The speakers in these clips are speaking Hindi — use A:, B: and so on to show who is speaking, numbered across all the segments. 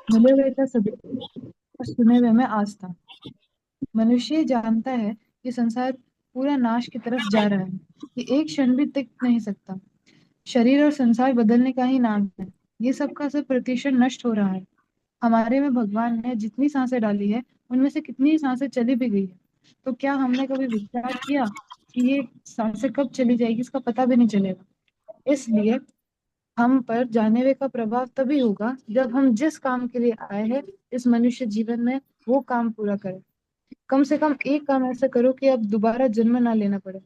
A: मिले हुए का सदुपयोग और सुने हुए में आस्था। मनुष्य ये जानता है कि संसार पूरा नाश की तरफ जा रहा है, कि एक क्षण भी टिक नहीं सकता। शरीर और संसार बदलने का ही नाम है। ये सब का सब प्रतिशत नष्ट हो रहा है। हमारे में भगवान ने जितनी सांसें डाली है, उनमें से कितनी सांसें चली भी गई है। तो क्या हमने कभी विचार किया कि ये सांसें कब चली जाएगी, इसका पता भी नहीं चलेगा। इसलिए हम पर जानलेवा का प्रभाव तभी होगा जब हम जिस काम के लिए आए हैं इस मनुष्य जीवन में, वो काम पूरा करें। कम से कम एक काम ऐसा करो कि अब दोबारा जन्म ना लेना पड़े,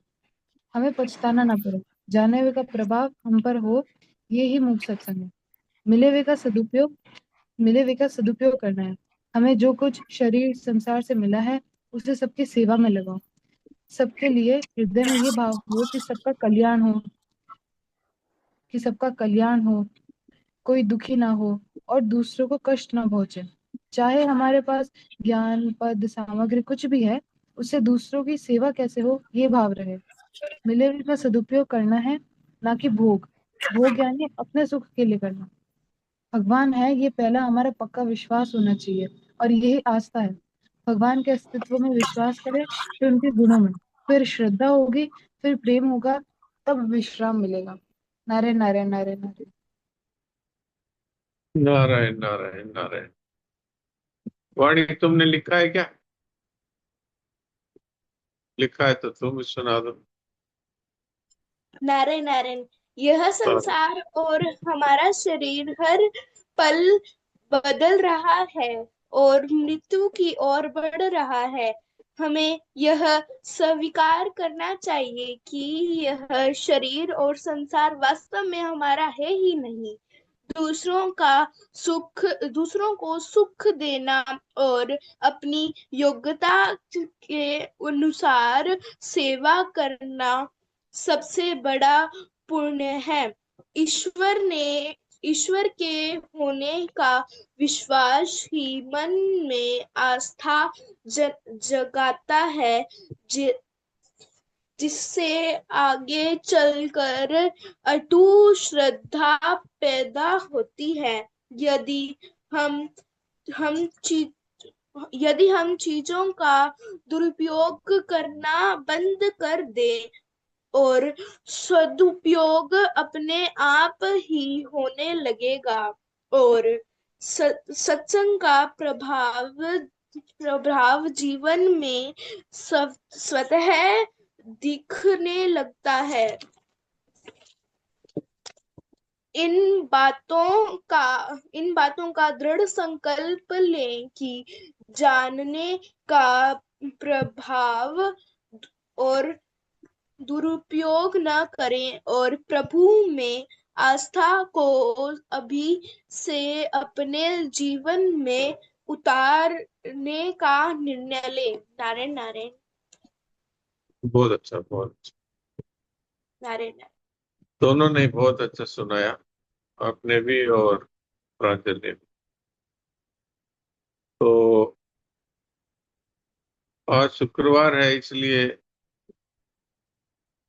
A: हमें पछताना ना पड़े। जानलेवा का प्रभाव हम पर हो, ये ही मूक सत्संग है। मिले हुए का सदुपयोग मिले हुए का सदुपयोग करना है। हमें जो कुछ शरीर संसार से मिला है, उसे सबकी सेवा में लगाओ। सबके लिए हृदय में ये भाव हो कि सबका कल्याण हो, कोई दुखी ना हो और दूसरों को कष्ट ना पहुंचे। चाहे हमारे पास ज्ञान पद सामग्री कुछ भी है, उससे दूसरों की सेवा कैसे हो, ये भाव रहे। मिले हुए का सदुपयोग करना है, ना कि भोग। भोग यानी अपने सुख के लिए करना। भगवान है, ये पहला हमारा पक्का विश्वास होना चाहिए, और यही आस्था है। भगवान के अस्तित्व में विश्वास करें, फिर उनके गुणों में, फिर श्रद्धा होगी, फिर प्रेम होगा, तब विश्राम मिलेगा। नारायण नारायण नारायण नारायण।
B: नारायण नारायण नारायण। वाणी, तुमने लिखा है क्या? लिखा है तो तुम भी सुना दो।
C: नारायण नारायण। यह संसार और हमारा शरीर हर पल बदल रहा है और मृत्यु की ओर बढ़ रहा है। हमें यह स्वीकार करना चाहिए कि यह शरीर और संसार वास्तव में हमारा है ही नहीं। दूसरों का दूसरों को सुख देना और अपनी योग्यता के अनुसार सेवा करना सबसे बड़ा पुण्य है। ईश्वर ने ईश्वर के होने का विश्वास ही मन में आस्था जगाता है, जिससे आगे चलकर अटूट श्रद्धा पैदा होती है। यदि हम हम ची, यदि हम चीजों का दुरुपयोग करना बंद कर दें और सदुपयोग अपने आप ही होने लगेगा, और सत्संग का प्रभाव जीवन में स्वतः दिखने लगता है। इन बातों का दृढ़ संकल्प लें कि जानने का प्रभाव और दुरुपयोग न करें और प्रभु में आस्था को अभी से अपने जीवन में उतारने का निर्णय लें। नारायण नारायण
B: बहुत अच्छा, बहुत अच्छा।
C: नारायण।
B: दोनों ने बहुत अच्छा सुनाया, आपने भी और प्रांजल ने भी। तो आज शुक्रवार है, इसलिए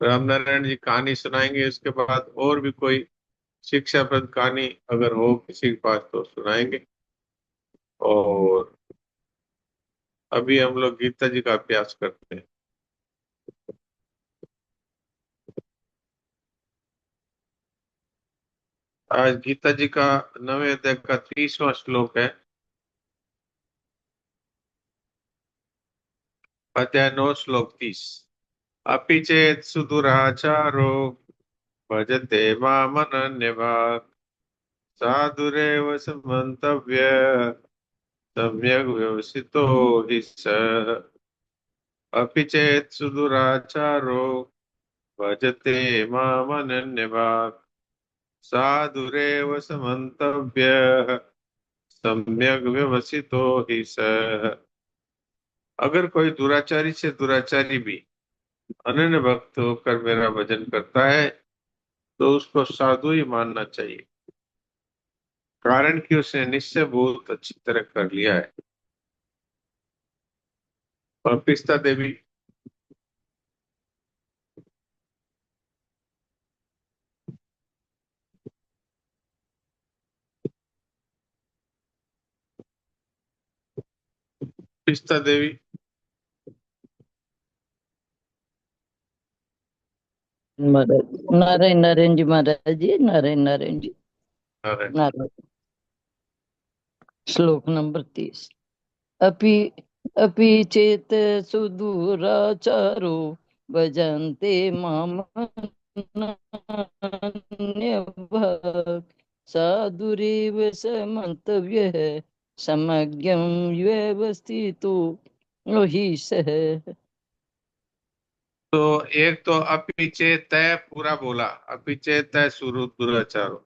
B: रामनारायण जी कहानी सुनाएंगे। इसके बाद और भी कोई शिक्षाप्रद कहानी अगर हो किसी के पास तो सुनाएंगे। और अभी हम लोग गीता जी का अभ्यास करते हैं। आज गीता जी का 9वें अध्याय का 30वां श्लोक है। अध्याय 9 श्लोक 30। अपि चेत सुदुराचारो भजते मामनन्यभाक् साधुरेव समन्तव्य सम्यग् व्यवसितो हि सः। अपि चेत सुदुराचारो भजते मामनन्यभाक् साधुरेव समन्तव्यः सम्यग् व्यवसितो हि सः। अगर कोई दुराचारी से दुराचारी भी अनन्य भक्त होकर मेरा भजन करता है तो उसको साधु ही मानना चाहिए, कारण कि उसने निश्चय बहुत अच्छी तरह कर लिया है। और पिस्ता देवी। पिस्ता देवी।
D: महाराज नारायण नारायण जी, महाराज जी नारायण नारायण जी
B: अरे
D: नारायण। श्लोक नंबर 30। अपि अपि चेत सुदूराचारो भजन्ते माम अन्यभाक् साधुरेव समन्तव्यः समज्ञं व्यवस्थितो हि सः।
B: तो एक तो अपिचे तय पूरा बोला, अपिचे तय सुरु दुराचारो।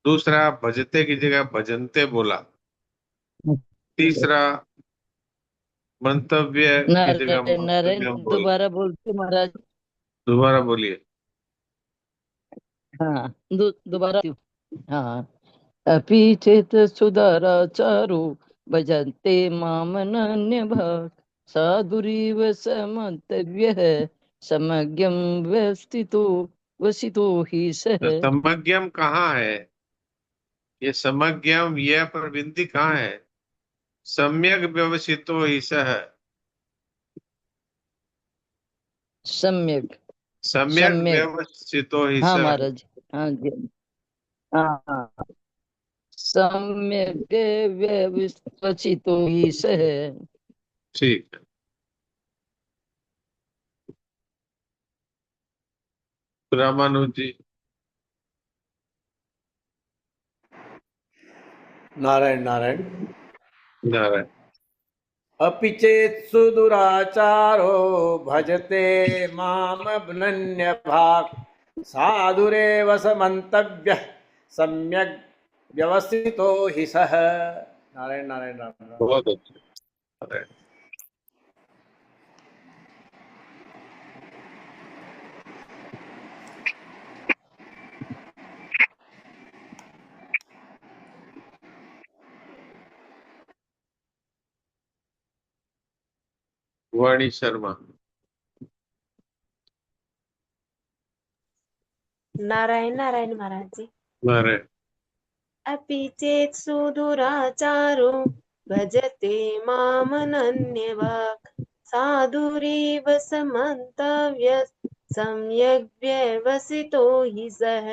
B: दूसरा भजते की जगह भजनते बोला। तीसरा मंतव्य की जगह
D: नारायण नारायण
B: मंतव्य बोला।
D: दोबारा बोलते महाराज।
B: दोबारा बोलिए।
D: हाँ दोबारा। हाँ। अपि चेत सुधाराचारो भजन्ते मामनन्यभाक् साधुरीव समन्तव्यः समज्ञं व्यवस्थितो वसितो हि सः।
B: समज्ञम कहाँ है? ये समज्ञम यह पर बिंदी कहाँ है? सम्यक व्यवसितो ही सह।
D: सम्यक
B: सम्यक
D: सम्यक।
B: व्यवसितो ही
D: हाँ
B: सह।
D: महाराज। हाँ जी। हाँ सम्यक व्यवस्थितो हि सः।
B: ठीक है। रामानुज जी।
E: नारायण नारायण।
B: नारायण।
E: अपि चेत्सु दुराचारो भजते मामनन्यभाक् साधुरेव समन्तव्यः सम्यग् व्यवस्थितो हि सः। नारायण नारायण राम राम।
B: बहुत अच्छा। नारायण। वाणी शर्मा।
C: नारायण नारायण महाराज जी।
B: नारायण।
C: अपि चेत् सुदुराचारो भजते मामनन्यभाक् साधुरेव समन्तव्य सम्यग् व्यवसितो हि सः।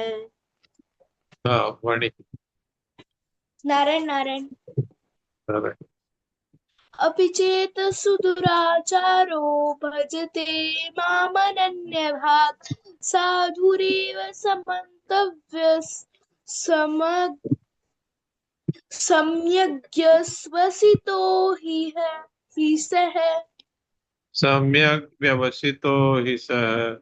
B: हाँ वाणी।
C: नारायण नारायण।
B: नारायण।
C: अपि चेत् सुदुराचारो भजते मामनन्यभाक् साधुरेव समन्तव्यः सम्यग्व्यवसितो हि सः।
B: सम्यक व्यवसितो ही सह।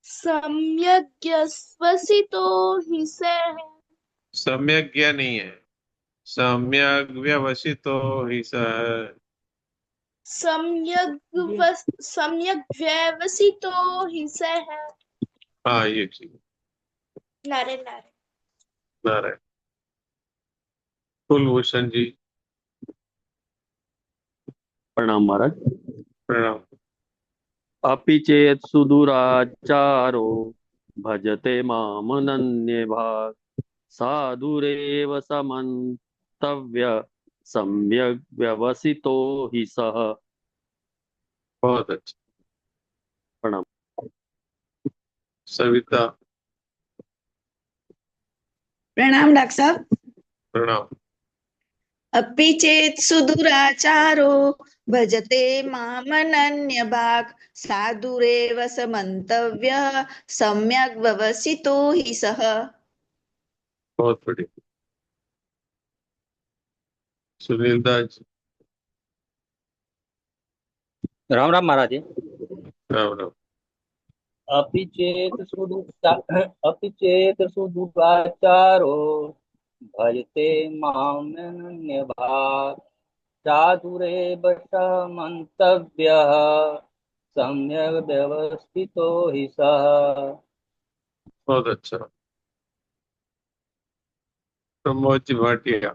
C: सम्यग्व्यवसितो हि सः।
B: सम्यक ज्ञ नहीं है, सम्यक व्यवसितो ही सह।
C: सम्यग्व्यवसितो हि सः।
B: हाँ ये ठीक।
C: नारायण नारायण।
B: नारायण। कुलभूषण जी।
F: प्रणाम महाराज।
B: प्रणाम।
F: अपि चेत् सुदुराचारो भजते मामनन्यभाक् साधुरेव समन्तव्य सम्यग् व्यवसितो हि सः।
B: बहुत अच्छा।
F: प्रणाम।
B: सविता।
G: प्रणाम डॉक्टर साहब।
B: प्रणाम।
G: अपि चेत् सुदुराचारो भजते मामनन्यभाक् साधुरेव समन्तव्यः सम्यग् व्यवसितो हि सः।
B: बहुत बढ़िया। सुनील दास।
H: राम राम महाराज जी।
B: राम राम।
H: अपि चेत् सुदुराचारो भजते मामनन्यभाक् साधुरेव समन्तव्यः सम्यग् व्यवस्थितो हि सः।
B: बहुत अच्छा। प्रमोद जी भाटिया।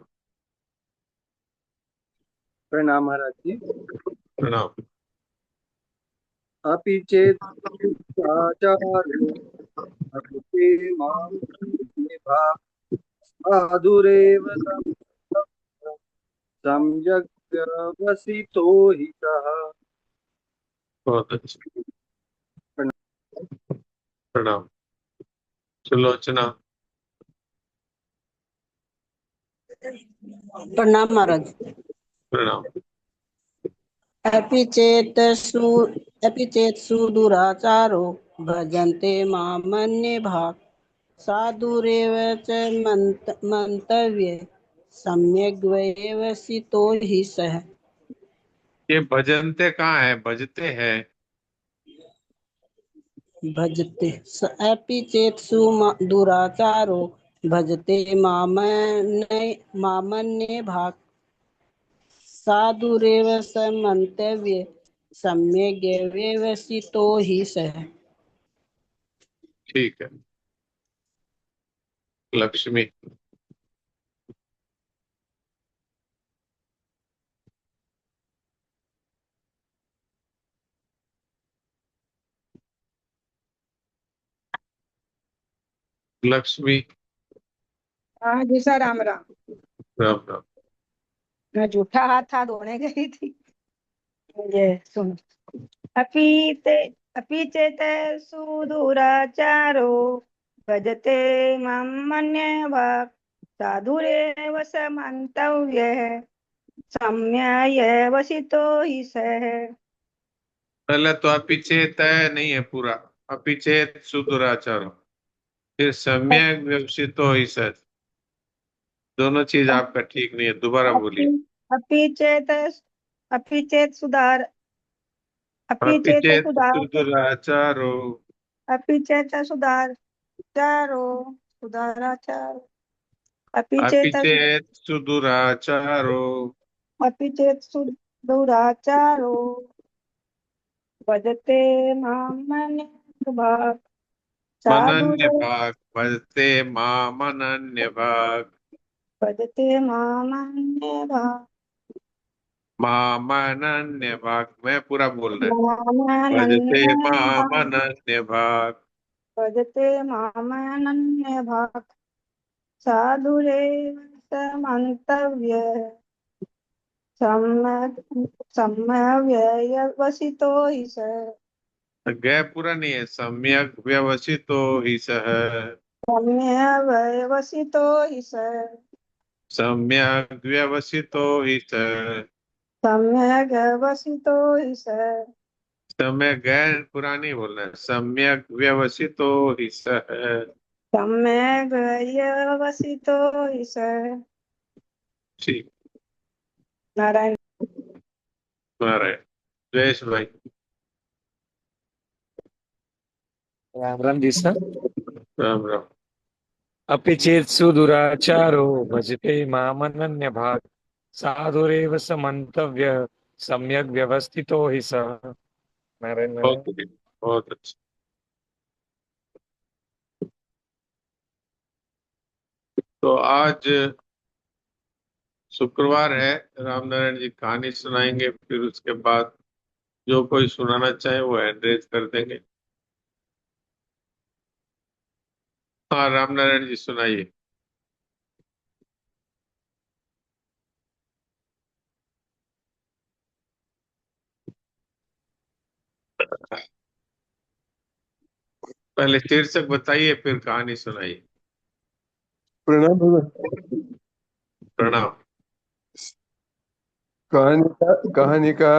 I: प्रणाम महाराज जी।
B: प्रणाम।
I: अपि चेत् आचार्यो भजते मामनन्यभाक् साधुरेव सम्यग् व्यवसितो हि सः।
B: बहुत अच्छा। प्रणाम। सुलोचना।
J: प्रणाम महाराज।
B: प्रणाम।
J: अपि चेत्सु दुराचारो भजन्ते मामन्ये भाक् साधुरेव च मन्तव्ये सम्यग् व्यवसितो हि सः।
B: ये भजनते कहाँ है? भजते हैं।
J: भजते अपि चेत्सु दुराचारो भजते मामन्ये भाक् साधुरेव स मन्तव्ये सम्यग् व्यवसितो हि सः।
B: ठीक है। लक्ष्मी। लक्ष्मी।
K: हाँ जी सर, राम राम।
B: राम राम।
K: मैं जूठा हाथ था धोने गई थी। ये सुन। अपि ते अपि चेत सुदुराचारो भजते मां मन्ये भाक् साधुरेव स मन्तव्यः सम्यग् हि सः।
B: पहले तो अपिचेत है नहीं है पूरा। अपिचेत सुदुराचार, फिर सम्यक व्यवसितो ही सच। दोनों चीज आपका ठीक नहीं है, दोबारा
K: अपि
B: बोलिए।
K: अपि चेत अपि चेत सुधार अपि चेत
B: अपिचेत
K: सुधार
B: सुदुराचारो।
K: अपि चेत सुधारो सुधाराचारो अपि चेत
B: अपिचेत सुदुराचारो
K: अपि चेत् दुराचारो भजते मां मन्ये भाक्
B: मनन्य
K: साधुरेव
B: भाग भजते मामनन्य भाग।
K: भजते मां मन्ये भाक्
B: मामनन्य भाग मैं पूरा बोलना है। भजते
K: मामनन्ये भाक्
B: मामनन्य भाग।
K: भजते मामनन्ये भाक् साधुरेव स मन्तव्यः सम्यक् सम्यग् हि सः।
B: गै पूरा नहीं है। सम्यक व्यवसितो ही सह।
K: सम्यग् हि सः।
B: सम्यक व्यवसितो ही सह।
K: सम्यग् हि सः।
B: समय गैर पूरा नहीं बोलना है। सम्यक व्यवसितो ही सह।
K: सम्यग् हि सः।
B: ठीक।
K: नारायण।
B: नारायण। जयेश भाई।
L: राम राम जी सर।
B: राम राम।
L: अपि चेत्सु दुराचारो भजते मामनन्य भाग साधुरेव स मंतव्य सम्यक व्यवस्थितो हि सः। नारायण नारायण।
B: बहुत बढ़िया, बहुत अच्छा। तो आज शुक्रवार है, राम नारायण जी कहानी सुनाएंगे, फिर उसके बाद जो कोई सुनाना चाहे वो एड्रेस कर देंगे। हाँ राम नारायण जी सुनाइए। पहले शीर्षक बताइए फिर कहानी सुनाइए।
I: प्रणाम भगवान।
B: प्रणाम।
I: कहानी का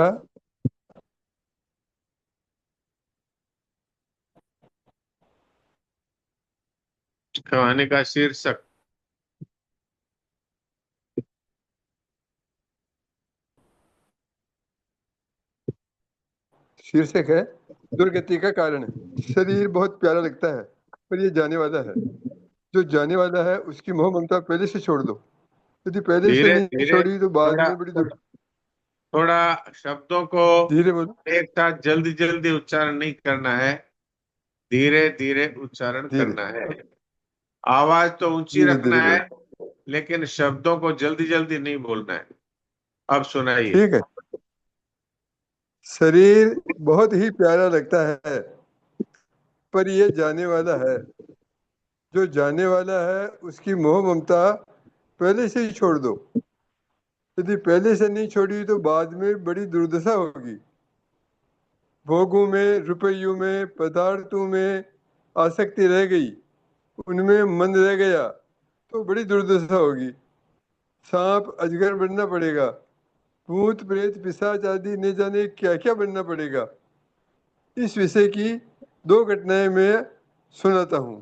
B: कहानी का शीर्षक।
I: शीर्षक है दुर्गति का कारण। शरीर बहुत प्यारा लगता है पर ये जाने वाला है। जो जाने वाला है उसकी मोह ममता पहले से छोड़ दो। यदि पहले से
B: धीरे
I: नहीं
B: धीरे
I: छोड़ी तो बाद
B: थोड़ा
I: में बड़ी दुर्गति।
B: थोड़ा शब्दों को
I: धीरे बोलो।
B: एक साथ जल्दी जल्दी उच्चारण नहीं करना है, धीरे धीरे उच्चारण
I: धीरे
B: करना है। आवाज तो ऊंची
I: धीरे
B: रखना
I: धीरे
B: है,
I: बोलो।
B: लेकिन शब्दों को जल्दी जल्दी नहीं बोलना है। अब सुनाइए।
I: ठीक है। शरीर बहुत ही प्यारा लगता है पर ये जाने वाला है। जो जाने वाला है उसकी मोह ममता पहले से ही छोड़ दो। यदि पहले से नहीं छोड़ी तो बाद में बड़ी दुर्दशा होगी। भोगों में, रुपयों में, पदार्थों में आसक्ति रह गई, उनमें मन रह गया तो बड़ी दुर्दशा होगी। सांप अजगर बनना पड़ेगा, भूत प्रेत पिशाच आदि न जाने क्या क्या बनना पड़ेगा। इस विषय की 2 घटनाएं मैं सुनाता हूँ।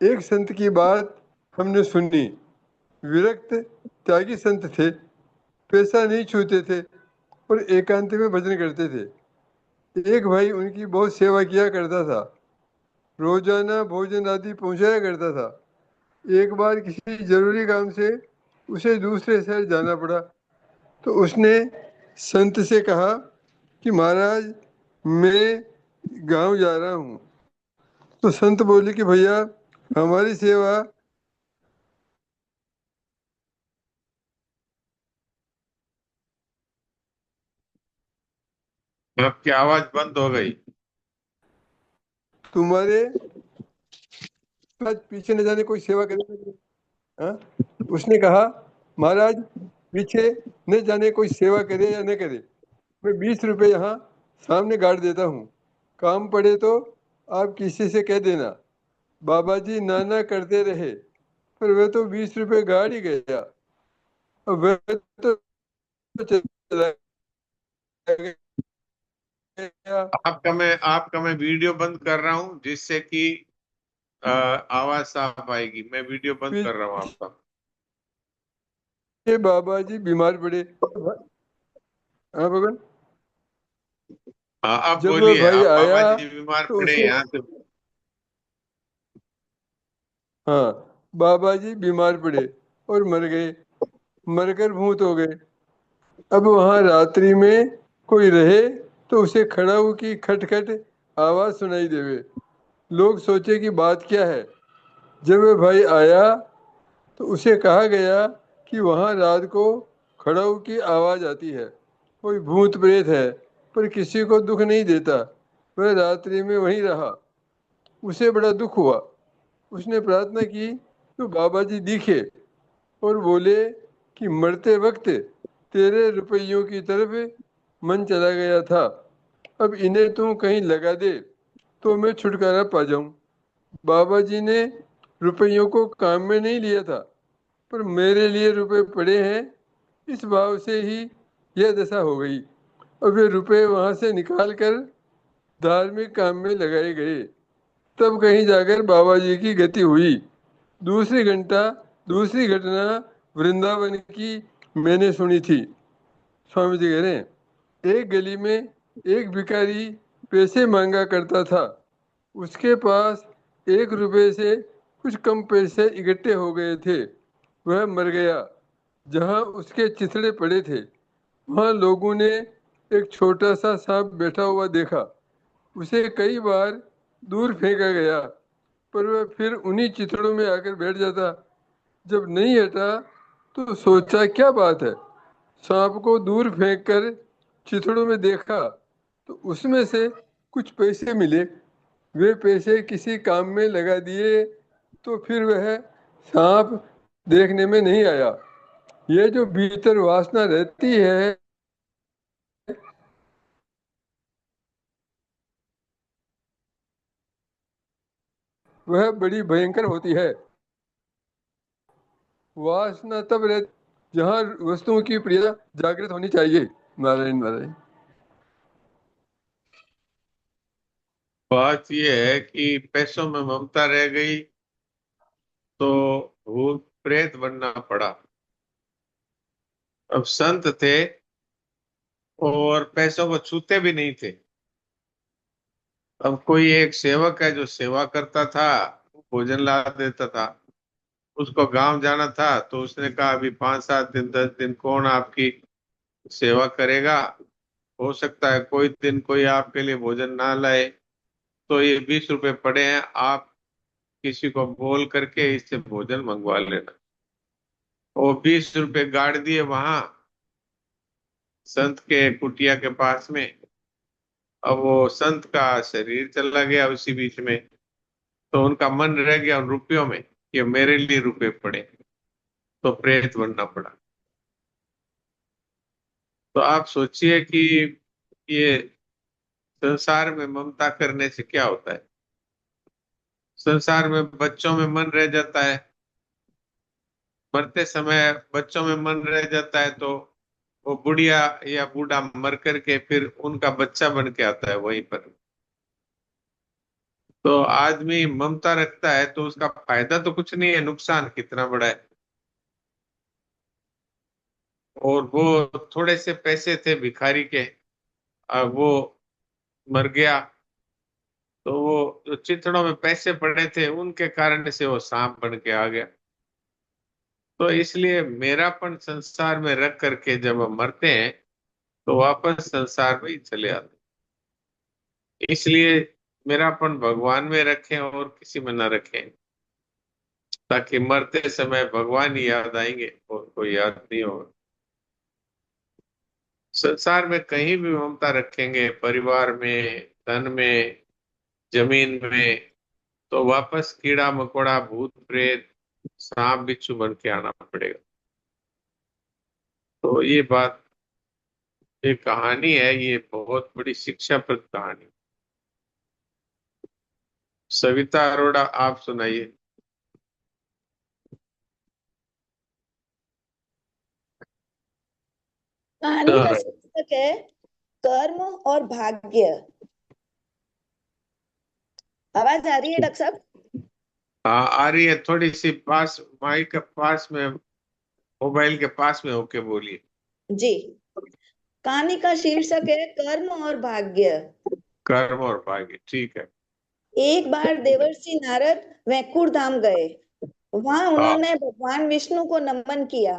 I: एक संत की बात हमने सुनी। विरक्त त्यागी संत थे, पैसा नहीं छूते थे और एकांत में भजन करते थे। एक भाई उनकी बहुत सेवा किया करता था, रोजाना भोजन आदि पहुंचाया करता था। एक बार किसी जरूरी काम से उसे दूसरे शहर जाना पड़ा, तो उसने संत से कहा कि महाराज मैं गांव जा रहा हूँ। तो संत बोले कि भैया हमारी सेवा
B: आपकी आवाज बंद हो गई।
I: तुम्हारे आज पीछे न जाने कोई सेवा करेगा। हाँ? उसने कहा महाराज पीछे न जाने कोई सेवा करे या न करे, मैं 20 रुपए यहाँ सामने गाड़ देता हूँ, काम पड़े तो आप किसी से कह देना। बाबा जी नाना करते रहे, पर वह तो 20 रुपए गाड़ ही गया। अब वह तो चला गया।
B: आपका मैं वीडियो बंद कर रहा हूँ, जिससे कि आवाज साफ आएगी। मैं वीडियो बंद कर रहा हूँ आपका।
I: फिर बाबा जी बीमार पड़े। हाँ भगवान,
B: हाँ, आप
I: जब वह
B: बोलिए।
I: भाई
B: आप बाबा
I: आया
B: जी बीमार
I: तो
B: पड़े
I: उसे
B: यहाँ से।
I: हाँ, बाबा जी बीमार पड़े और मर गए, मरकर भूत हो गए। अब वहां रात्रि में कोई रहे तो उसे खड़ाऊ की खटखट आवाज सुनाई देवे। लोग सोचे कि बात क्या है। जब वह भाई आया तो उसे कहा गया कि वहां रात को खड़ाऊ की आवाज आती है, कोई भूत प्रेत है, पर किसी को दुख नहीं देता। वह रात्रि में वहीं रहा। उसे बड़ा दुख हुआ। उसने प्रार्थना की तो बाबा जी दिखे और बोले कि मरते वक्त तेरे रुपयों की तरफ मन चला गया था, अब इन्हें तू कहीं लगा दे तो मैं छुटकारा पा जाऊं। बाबा जी ने रुपयों को काम में नहीं लिया था, पर मेरे लिए रुपए पड़े हैं, इस भाव से ही यह दशा हो गई। और वे रुपए वहां से निकाल कर धार्मिक काम में लगाए गए। तब कहीं जाकर बाबा जी की गति हुई। दूसरी घटना वृंदावन की मैंने सुनी थी। स्वामी जी कह रहे हैं एक गली में एक भिखारी पैसे मांगा करता था। उसके पास 1 रुपए से कुछ कम पैसे इकट्ठे हो गए थे। वह मर गया। जहाँ उसके चिथड़े पड़े थे वहाँ लोगों ने एक छोटा सा सांप बैठा हुआ देखा। उसे कई बार दूर फेंका गया, पर वह फिर उन्हीं चिथड़ों में आकर बैठ जाता। जब नहीं हटा तो सोचा क्या बात है। सांप को दूर फेंक कर चिथड़ों में देखा तो उसमें से कुछ पैसे मिले। वे पैसे किसी काम में लगा दिए तो फिर वह सांप देखने में नहीं आया। ये जो भीतर वासना रहती है वह बड़ी भयंकर होती है। वासना तब रहती जहाँ वस्तुओं की प्रियता जागृत होनी चाहिए। नारायण नारायण।
B: बात यह है कि पैसों में ममता रह गई तो भूत प्रेत बनना पड़ा। अब संत थे और पैसों को छूते भी नहीं थे। अब कोई एक सेवक है जो सेवा करता था, भोजन ला देता था। उसको गांव जाना था तो उसने कहा अभी 5-7 दिन 10 दिन कौन आपकी सेवा करेगा। हो सकता है कोई दिन कोई आपके लिए भोजन ना लाए, तो ये 20 रुपए पड़े हैं, आप किसी को बोल करके इससे भोजन मंगवा लेना। वो 20 रुपए गाड़ दिए वहां संत के कुटिया के पास में। अब वो संत का शरीर चला गया उसी बीच में, तो उनका मन रह गया उन रुपयों में कि मेरे लिए रुपए पड़े, तो प्रेत बनना पड़ा। तो आप सोचिए कि ये संसार में ममता करने से क्या होता है। संसार में बच्चों में मन रह जाता है, मरते समय बच्चों में मन रह जाता है, तो वो बुढ़िया या बूढ़ा मर करके फिर उनका बच्चा बन के आता है वहीं पर। तो आदमी ममता रखता है तो उसका फायदा तो कुछ नहीं है, नुकसान कितना बड़ा है। और वो थोड़े से पैसे थे भिखारी के, अब वो मर गया, तो वो जो चिथड़ों में पैसे पड़े थे उनके कारण से वो सांप बन के आ गया। तो इसलिए मेरापन संसार में रख करके जब हम मरते हैं तो वापस संसार में ही चले आते हैं। इसलिए मेरापन भगवान में रखें और किसी में न रखें, ताकि मरते समय भगवान ही याद आएंगे और कोई याद नहीं होगा। संसार में कहीं भी ममता रखेंगे, परिवार में, धन में, जमीन में, तो वापस कीड़ा मकोड़ा भूत प्रेत सांप बिच्छू बन के आना पड़ेगा। तो ये बात, ये कहानी है, ये बहुत बड़ी शिक्षाप्रद कहानी। सविता अरोड़ा, आप सुनाइए।
G: कहानी का शीर्षक है कर्म और भाग्य। आवाज आ रही है डॉक्टर साहब?
B: हाँ आ रही है, थोड़ी सी पास माइक के पास में, मोबाइल के पास में होके बोलिए।
G: जी, कहानी का शीर्षक है कर्म और भाग्य।
B: कर्म और भाग्य, ठीक है।
G: एक बार देवर्षि नारद वैकुंठ धाम गए। वहां उन्होंने भगवान विष्णु को नमन किया।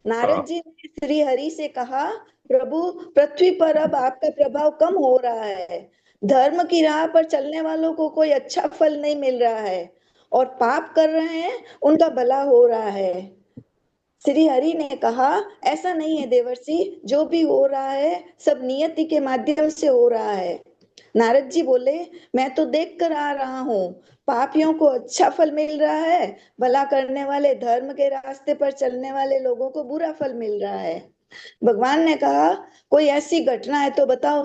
G: नारद जी ने श्री हरि से कहा, प्रभु, पृथ्वी पर अब आपका प्रभाव कम हो रहा है। धर्म की राह पर चलने वालों को कोई अच्छा फल नहीं मिल रहा है, और पाप कर रहे हैं उनका भला हो रहा है। श्री हरि ने कहा, ऐसा नहीं है देवर्षि, जो भी हो रहा है सब नियति के माध्यम से हो रहा है। नारद जी बोले, मैं तो देख कर आ रहा हूँ, पापियों को अच्छा फल मिल रहा है, भला करने वाले, धर्म के रास्ते पर चलने वाले लोगों को बुरा फल मिल रहा है। भगवान ने कहा, कोई ऐसी घटना है तो बताओ।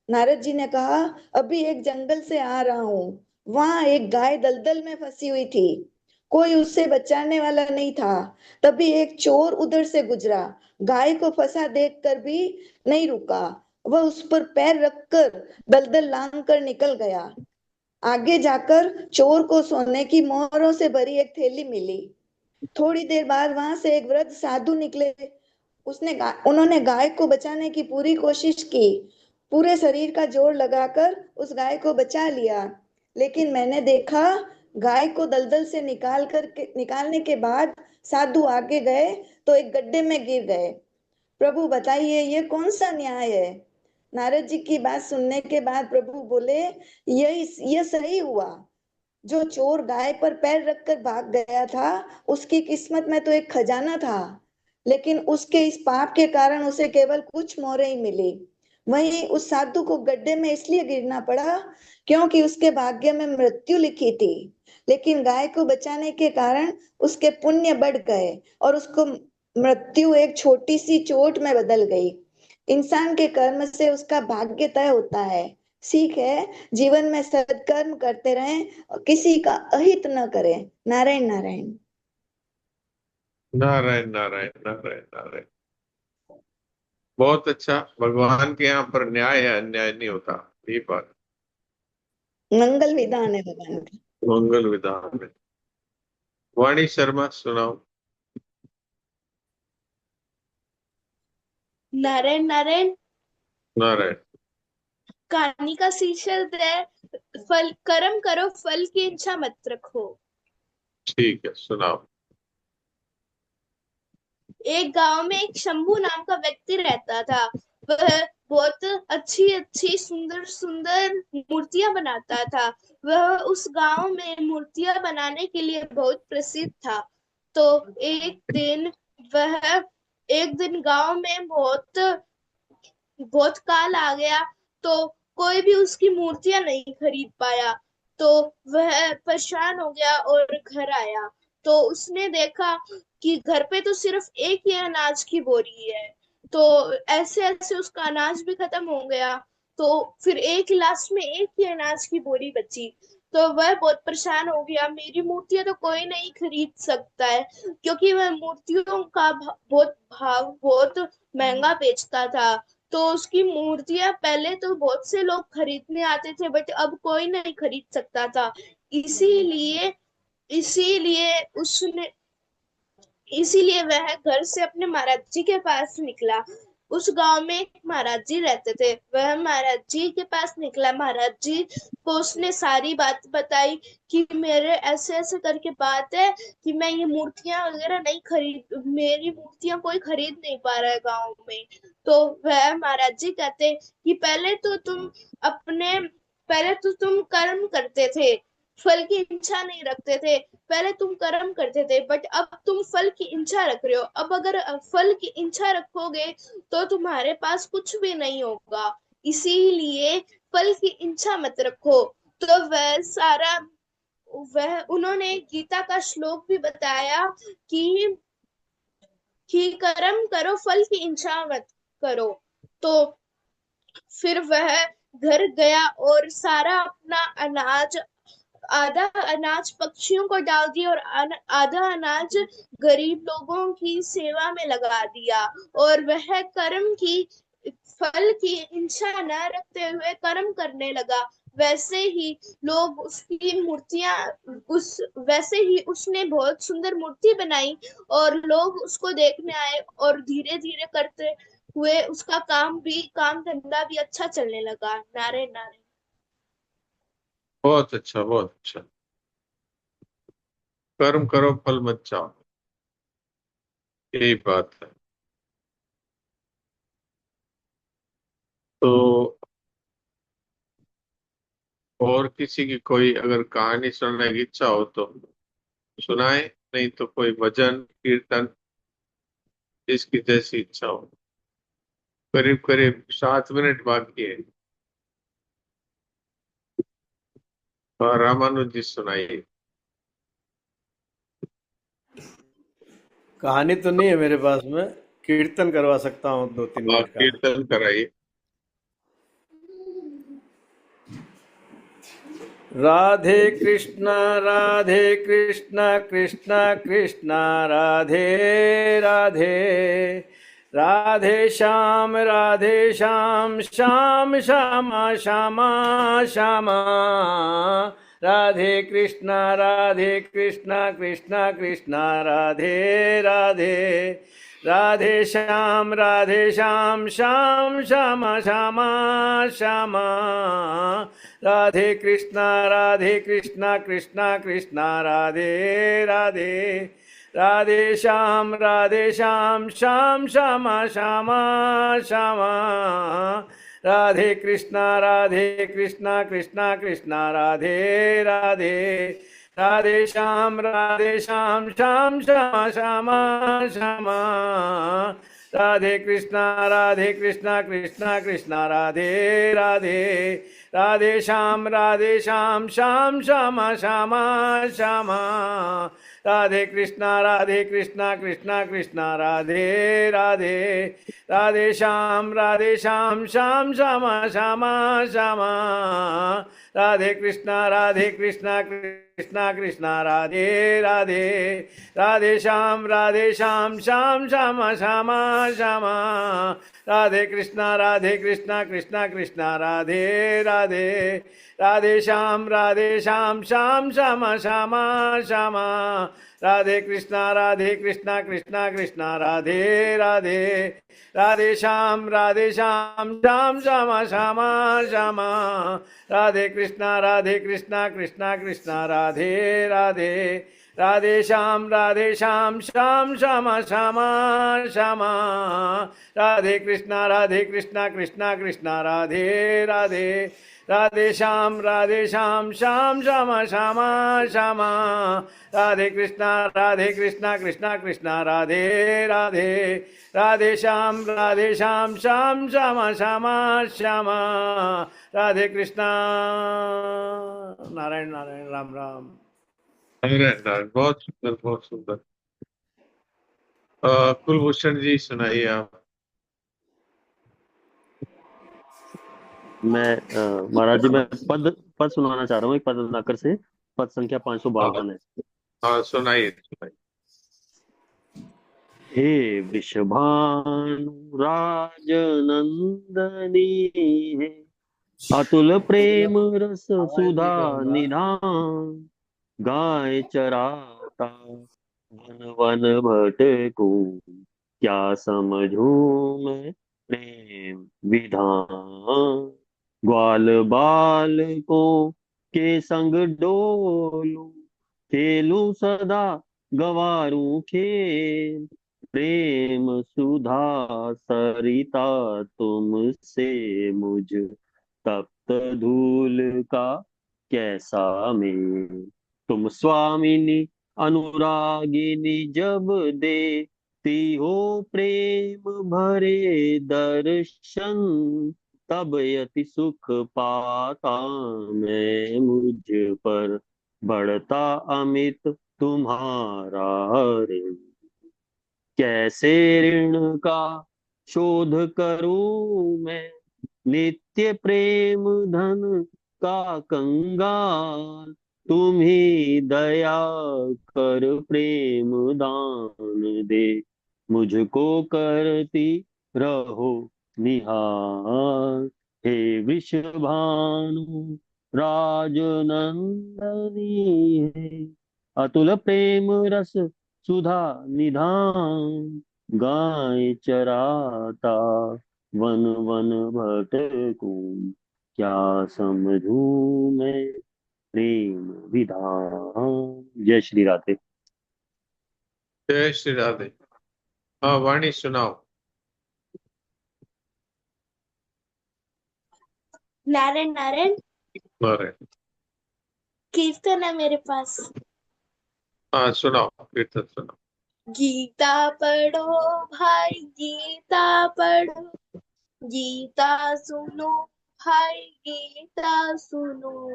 G: नारद जी ने कहा, अभी एक जंगल से आ रहा हूँ, वहां एक गाय दलदल में फंसी हुई थी, कोई उससे बचाने वाला नहीं था। तभी एक चोर उधर से गुजरा, गाय को फंसा देखकर भी नहीं रुका, वह उस पर पैर रखकर दलदल लांग कर निकल गया। आगे जाकर चोर को सोने की मोहरों से भरी एक थैली मिली। थोड़ी देर बाद वहां से एक वृद्ध साधु निकले। उन्होंने गाय को बचाने की पूरी कोशिश की, पूरे शरीर का जोर लगाकर उस गाय को बचा लिया। लेकिन मैंने देखा, गाय को दलदल से निकालने के बाद साधु आगे गए तो एक गड्ढे में गिर गए। प्रभु बताइए, ये कौन सा न्याय है? नारद जी की बात सुनने के बाद प्रभु बोले, यह सही हुआ। जो चोर गाय पर पैर रखकर भाग गया था, उसकी किस्मत में तो एक खजाना था, लेकिन उसके इस पाप के कारण उसे केवल कुछ मोहरें ही मिली। वहीं उस साधु को गड्ढे में इसलिए गिरना पड़ा क्योंकि उसके भाग्य में मृत्यु लिखी थी, लेकिन गाय को बचाने के कारण उसके पुण्य बढ़ गए और उसको मृत्यु एक छोटी सी चोट में बदल गई। इंसान के कर्म से उसका भाग्य तय होता है। सीख है, जीवन में सत्कर्म करते रहें और किसी का अहित न करें। नारायण नारायण।
B: नारायण नारायण नारायण नारायण। बहुत अच्छा। भगवान के यहाँ पर न्याय है, अन्याय नहीं होता, ये बात।
G: मंगल विधान है भगवान का।
B: मंगल विधान में। वाणी शर्मा, सुनाओ।
C: नारायण नारायण।
B: नारायण।
C: कहानी का शीर्षक है फल, कर्म करो फल की इच्छा मत रखो।
B: ठीक है, सुनाओ।
C: एक गांव में एक शंभू नाम का व्यक्ति रहता था। वह बहुत अच्छी अच्छी सुंदर सुंदर मूर्तियां बनाता था। वह उस गांव में मूर्तियां बनाने के लिए बहुत प्रसिद्ध था। तो वह एक दिन गांव में बहुत बहुत काल आ गया, तो कोई भी उसकी मूर्तियां नहीं खरीद पाया। तो वह परेशान हो गया और घर आया। तो उसने देखा कि घर पे तो सिर्फ एक ही अनाज की बोरी है, तो ऐसे ऐसे उसका अनाज भी खत्म हो गया। तो फिर एक लास्ट में एक ही अनाज की बोरी बची। तो वह बहुत परेशान हो गया, मेरी मूर्तियां तो कोई नहीं खरीद सकता है, क्योंकि वह मूर्तियों का बहुत भाव बहुत महंगा बेचता था। तो उसकी मूर्तियां पहले तो बहुत से लोग खरीदने आते थे, बट अब कोई नहीं खरीद सकता था। इसीलिए इसीलिए उसने इसीलिए वह घर से अपने महाराज जी के पास निकला। उस गांव में एक महाराज जी रहते थे। वह महाराज जी के पास निकला, महाराज जी को उसने सारी बात बताई कि मेरे ऐसे ऐसे करके बात है कि मैं ये मूर्तियां वगैरह नहीं खरीद मेरी मूर्तियां कोई खरीद नहीं पा रहा है गांव में। तो वह महाराज जी कहते कि पहले तो तुम कर्म करते थे, फल की इच्छा नहीं रखते थे। पहले तुम कर्म करते थे, बट अब तुम फल की इच्छा रख रहे हो। अब अगर फल की इच्छा रखोगे तो तुम्हारे पास कुछ भी नहीं होगा। इसीलिए फल की इच्छा मत रखो। तो वह उन्होंने गीता का श्लोक भी बताया कि कर्म करो, फल की इच्छा मत करो। तो फिर वह घर गया और सारा अपना अनाज, आधा अनाज पक्षियों को डाल दिया और आधा अनाज गरीब लोगों की सेवा में लगा दिया। और वह फल की इच्छा न रखते हुए कर्म करने लगा। वैसे ही लोग उसकी मूर्तियां उस वैसे ही उसने बहुत सुंदर मूर्ति बनाई, और लोग उसको देखने आए, और धीरे धीरे करते हुए उसका काम धंधा भी अच्छा चलने लगा। नारे नारे।
B: बहुत अच्छा, बहुत अच्छा। कर्म करो फल मत चाहो, यही बात है। तो और किसी की कोई अगर कहानी सुनने की इच्छा हो तो सुनाए, नहीं तो कोई भजन कीर्तन जिसकी जैसी इच्छा हो। करीब करीब 7 मिनट बाकी है। और रामानुज जी सुनाइए।
E: कहानी तो नहीं है मेरे पास में, कीर्तन करवा सकता हूँ 2-3 मिनट का।
B: कीर्तन कराइए।
E: राधे कृष्णा कृष्णा कृष्णा राधे राधे, राधे श्याम श्याम श्यामा श्यामा श्यामा। राधे कृष्णा कृष्णा कृष्णा राधे राधे, राधे श्याम श्याम श्यामा श्यामा श्यामा। राधे कृष्णा कृष्णा कृष्णा राधे राधे, राधे श्याम श्याम श्यामा श्यामा श्यामा। राधे कृष्णा कृष्णा कृष्णा राधे राधे, राधे श्याम श्याम श्यामा श्यामा श्यामा। राधे कृष्णा कृष्णा राधे राधे, राधे श्याम श्याम श्यामा श्यामा श्यामा। राधे कृष्णा कृष्णा राधे राधे, राधे श्याम श्याम श्यामा श्यामा श्यामा। राधे कृष्णा कृष्णा राधे राधे, राधे श्याम श्याम श्यामा श्यामा श्यामा। राधे कृष्णा कृष्णा राधे राधे, राधे श्याम श्याम श्यामा श्यामा श्यामा। राधे कृष्णा कृष्णा राधे राधे, राधे श्याम श्याम श्यामा श्यामा श्यामा। राधे कृष्णा कृष्णा राधे राधे, राधे श्याम श्याम श्यामा श्यामा श्यामा। राधे कृष्णा कृष्णा राधे राधे, राधे श्याम श्याम श्यामा श्यामा श्यामा। राधे कृष्णा कृष्णा राधे राधे, राधे श्याम श्याम श्यामा श्यामा श्यामा। राधे कृष्णा। नारायण नारायण, राम राम।
B: बहुत सुंदर, बहुत सुंदर। कुलभूषण जी सुनाइए आप।
F: मैं महाराज जी, मैं पद पद सुनाना चाह रहा हूँ एक पद रत्नाकर से। पद संख्या
B: हाँ
F: 552 है।
B: हाँ, सुनाइए सुनाइए।
F: हे वृषभानु राजनंदनी, है अतुल प्रेम रस सुधा निधान, गाय चराता वन वन भटकू, क्या समझूं मैं प्रेम विधान। ग्वाल बाल को के संग डोलूं, खेलूं सदा गवारूं खेल, प्रेम सुधा सरिता तुमसे मुझ तप्त धूल का कैसा मेल। तुम स्वामिनी अनुरागिनी जब देती हो प्रेम भरे दर्शन, तब यति सुख पाता मैं मुझ पर, बढ़ता अमित तुम्हारा ऋण। कैसे ऋण का शोध करूं मैं, नित्य प्रेम धन का कंगाल। तुम ही दया कर प्रेम दान दे, मुझको करती रहो निहाल। हे वृषभानु राजनंदनी, है अतुल प्रेम रस सुधा निधान, गाय चराता वन वन भटकूं, क्या समझूं मैं प्रेम विधान। जय श्री राधे।
B: जय श्री राधे। हाँ वाणी सुनाओ।
C: नारायण नारायण।
B: अरे
C: कीर्तन है मेरे पास।
B: हाँ सुनाओ, कीर्तन सुनाओ।
C: गीता पढ़ो भाई गीता पढ़ो, गीता सुनो भाई गीता सुनो,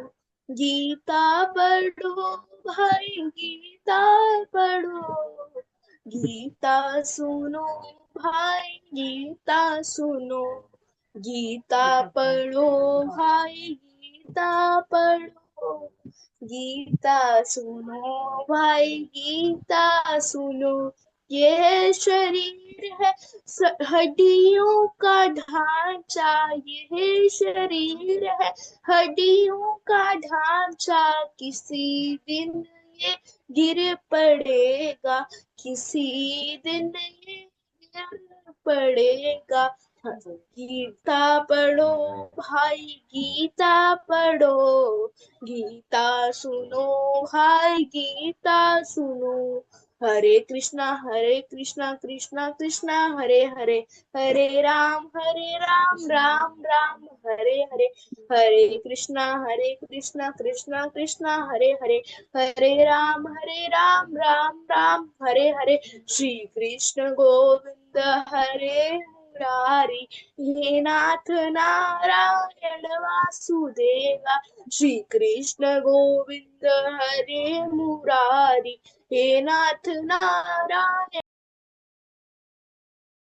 C: गीता पढ़ो भाई गीता पढ़ो, गीता सुनो भाई गीता सुनो, गीता पढ़ो भाई गीता पढ़ो, गीता सुनो भाई गीता सुनो। यह शरीर है हड्डियों का ढांचा, यह शरीर है हड्डियों का ढांचा, किसी दिन ये गिर पड़ेगा, किसी दिन ये गिर पड़ेगा। गीता पढ़ो भाई गीता पढ़ो, गीता सुनो भाई गीता सुनो। हरे कृष्णा कृष्णा कृष्णा हरे हरे, हरे राम राम राम हरे हरे, हरे कृष्णा कृष्णा कृष्णा हरे हरे, हरे राम राम राम हरे हरे। श्री कृष्ण गोविंद हरे मुरारी, हे नाथ नारायण वासुदेवा, श्री कृष्ण गोविंद हरे मुरारी, हे नाथ नारायण